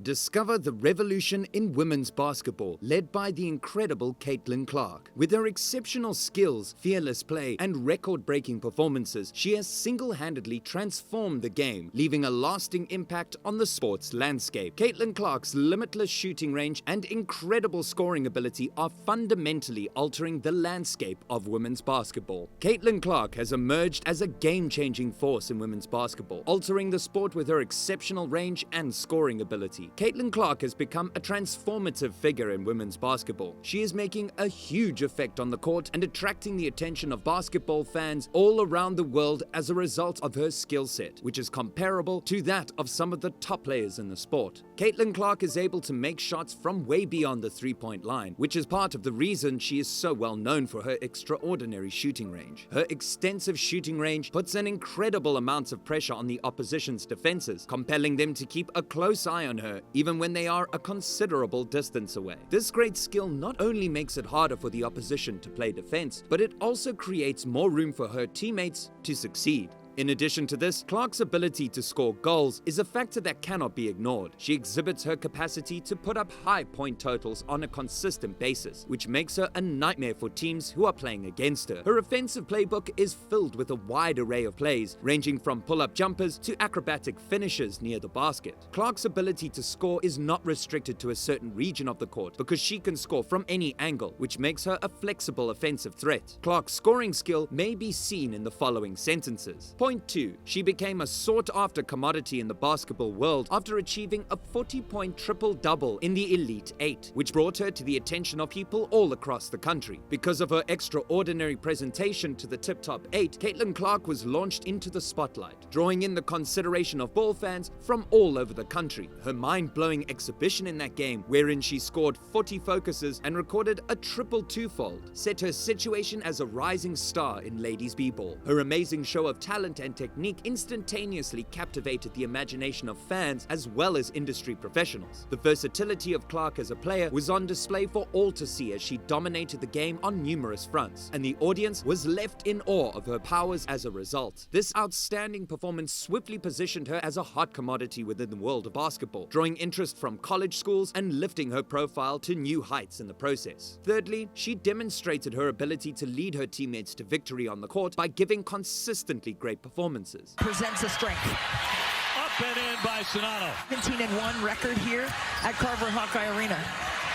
Discover the revolution in women's basketball, led by the incredible Caitlyn Clark. With her exceptional skills, fearless play, and record-breaking performances, she has single-handedly transformed the game, leaving a lasting impact on the sports landscape. Caitlyn Clark's limitless shooting range and incredible scoring ability are fundamentally altering the landscape of women's basketball. Caitlyn Clark has emerged as a game-changing force in women's basketball, altering the sport with her exceptional range and scoring ability. Caitlyn Clark has become a transformative figure in women's basketball. She is making a huge effect on the court and attracting the attention of basketball fans all around the world as a result of her skill set, which is comparable to that of some of the top players in the sport. Caitlyn Clark is able to make shots from way beyond the three-point line, which is part of the reason she is so well known for her extraordinary shooting range. Her extensive shooting range puts an incredible amount of pressure on the opposition's defenses, compelling them to keep a close eye on her, even when they are a considerable distance away. This great skill not only makes it harder for the opposition to play defense, but it also creates more room for her teammates to succeed. In addition to this, Clark's ability to score goals is a factor that cannot be ignored. She exhibits her capacity to put up high point totals on a consistent basis, which makes her a nightmare for teams who are playing against her. Her offensive playbook is filled with a wide array of plays, ranging from pull-up jumpers to acrobatic finishes near the basket. Clark's ability to score is not restricted to a certain region of the court because she can score from any angle, which makes her a flexible offensive threat. Clark's scoring skill may be seen in the following sentences. Point 2. She became a sought-after commodity in the basketball world after achieving a 40-point triple-double in the Elite 8, which brought her to the attention of people all across the country. Because of her extraordinary presentation to the tip-top 8, Caitlyn Clark was launched into the spotlight, drawing in the consideration of ball fans from all over the country. Her mind-blowing exhibition in that game, wherein she scored 40 focuses and recorded a triple two-fold, set her situation as a rising star in ladies b-ball. Her amazing show of talent and technique instantaneously captivated the imagination of fans as well as industry professionals. The versatility of Clark as a player was on display for all to see as she dominated the game on numerous fronts, and the audience was left in awe of her powers as a result. This outstanding performance swiftly positioned her as a hot commodity within the world of basketball, drawing interest from college schools and lifting her profile to new heights in the process. Thirdly, she demonstrated her ability to lead her teammates to victory on the court by giving consistently great performances. Presents a strength. Up and in by Sonano. 17-1 record here at Carver Hawkeye Arena.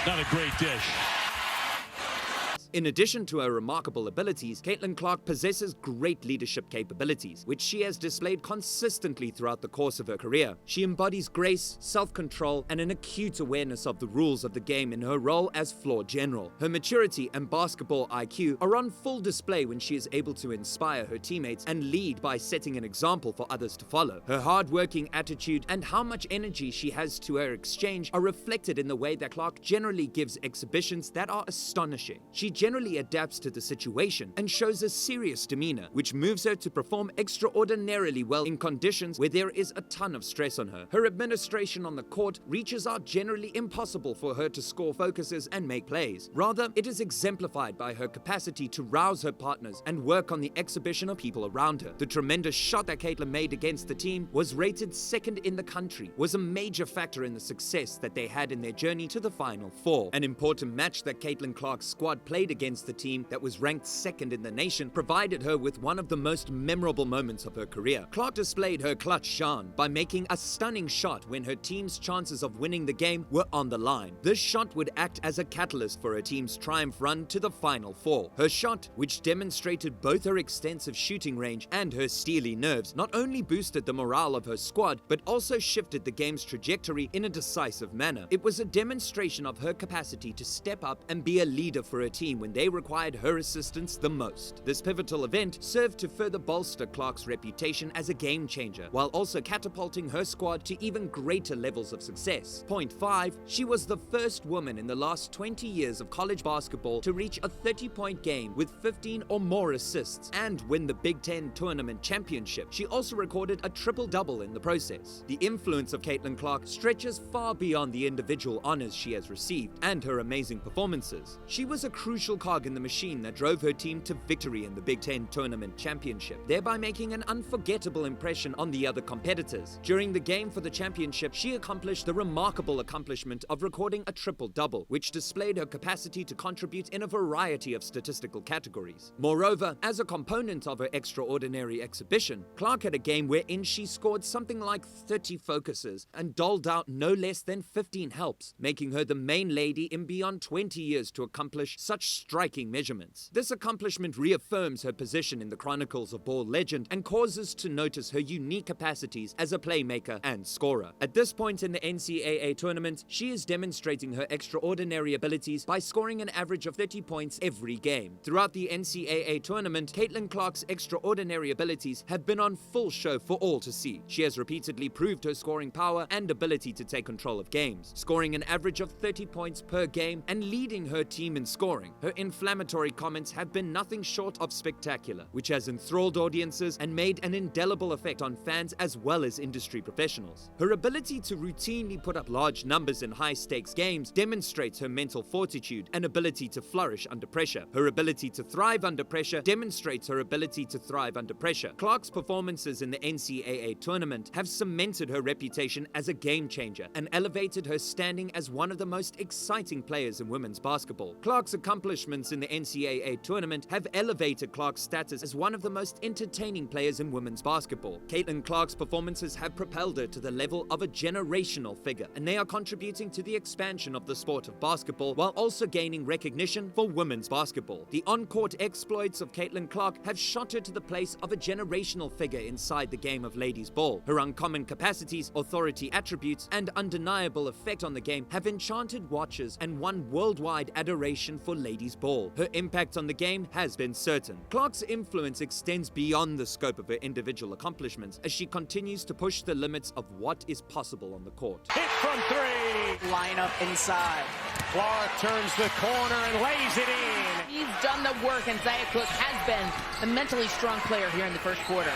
Not a great dish. In addition to her remarkable abilities, Caitlyn Clark possesses great leadership capabilities, which she has displayed consistently throughout the course of her career. She embodies grace, self-control, and an acute awareness of the rules of the game in her role as floor general. Her maturity and basketball IQ are on full display when she is able to inspire her teammates and lead by setting an example for others to follow. Her hard-working attitude and how much energy she has to her exchange are reflected in the way that Clark generally gives exhibitions that are astonishing. She generally adapts to the situation and shows a serious demeanor, which moves her to perform extraordinarily well in conditions where there is a ton of stress on her. Her administration on the court reaches are generally impossible for her to score focuses and make plays. Rather, it is exemplified by her capacity to rouse her partners and work on the exhibition of people around her. The tremendous shot that Caitlyn made against the team was rated second in the country, was a major factor in the success that they had in their journey to the Final Four. An important match that Caitlyn Clark's squad played against the team that was ranked second in the nation provided her with one of the most memorable moments of her career. Clark displayed her clutch charm by making a stunning shot when her team's chances of winning the game were on the line. This shot would act as a catalyst for her team's triumph run to the Final Four. Her shot, which demonstrated both her extensive shooting range and her steely nerves, not only boosted the morale of her squad, but also shifted the game's trajectory in a decisive manner. It was a demonstration of her capacity to step up and be a leader for her team when they required her assistance the most. This pivotal event served to further bolster Clark's reputation as a game changer, while also catapulting her squad to even greater levels of success. Point 5. She was the first woman in the last 20 years of college basketball to reach a 30-point game with 15 or more assists and win the Big Ten Tournament Championship. She also recorded a triple-double in the process. The influence of Caitlyn Clark stretches far beyond the individual honors she has received and her amazing performances. She was a crucial crucial cog in the machine that drove her team to victory in the Big Ten Tournament Championship, thereby making an unforgettable impression on the other competitors. During the game for the championship, she accomplished the remarkable accomplishment of recording a triple-double, which displayed her capacity to contribute in a variety of statistical categories. Moreover, as a component of her extraordinary exhibition, Clark had a game wherein she scored something like 30 focuses and doled out no less than 15 helps, making her the main lady in beyond 20 years to accomplish such striking measurements. This accomplishment reaffirms her position in the chronicles of ball legend and causes to notice her unique capacities as a playmaker and scorer. At this point in the NCAA tournament, she is demonstrating her extraordinary abilities by scoring an average of 30 points every game. Throughout the NCAA tournament, Caitlyn Clark's extraordinary abilities have been on full show for all to see. She has repeatedly proved her scoring power and ability to take control of games, scoring an average of 30 points per game and leading her team in scoring. Her inflammatory comments have been nothing short of spectacular, which has enthralled audiences and made an indelible effect on fans as well as industry professionals. Her ability to routinely put up large numbers in high-stakes games demonstrates her mental fortitude and ability to flourish under pressure. Her ability to thrive under pressure demonstrates her ability to thrive under pressure. Clark's performances in the NCAA tournament have cemented her reputation as a game changer and elevated her standing as one of the most exciting players in women's basketball. Clark's accomplishments in the NCAA tournament have elevated Clark's status as one of the most entertaining players in women's basketball. Caitlyn Clark's performances have propelled her to the level of a generational figure, and they are contributing to the expansion of the sport of basketball while also gaining recognition for women's basketball. The on-court exploits of Caitlyn Clark have shot her to the place of a generational figure inside the game of ladies ball. Her uncommon capacities, authority attributes, and undeniable effect on the game have enchanted watchers and won worldwide adoration for ladies ball. Her impact on the game has been certain. Clark's influence extends beyond the scope of her individual accomplishments as she continues to push the limits of what is possible on the court. Hit from three. Line up inside. Clark turns the corner and lays it in. He's done the work, and Zaya Cook has been a mentally strong player here in the first quarter.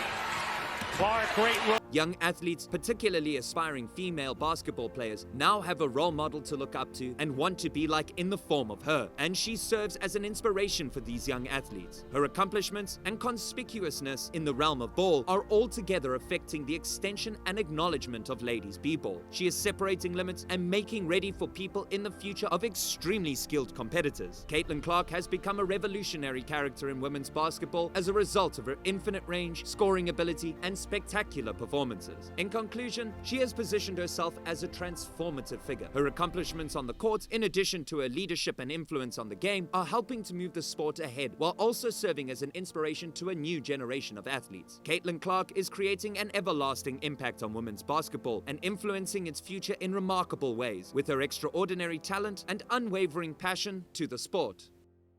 Clark, great run. Young athletes, particularly aspiring female basketball players, now have a role model to look up to and want to be like in the form of her, and she serves as an inspiration for these young athletes. Her accomplishments and conspicuousness in the realm of ball are altogether affecting the extension and acknowledgement of ladies b-ball. She is separating limits and making ready for people in the future of extremely skilled competitors. Caitlyn Clark has become a revolutionary character in women's basketball as a result of her infinite range, scoring ability, and spectacular performances. In conclusion, she has positioned herself as a transformative figure. Her accomplishments on the court, in addition to her leadership and influence on the game, are helping to move the sport ahead while also serving as an inspiration to a new generation of athletes. Caitlyn Clark is creating an everlasting impact on women's basketball and influencing its future in remarkable ways with her extraordinary talent and unwavering passion to the sport.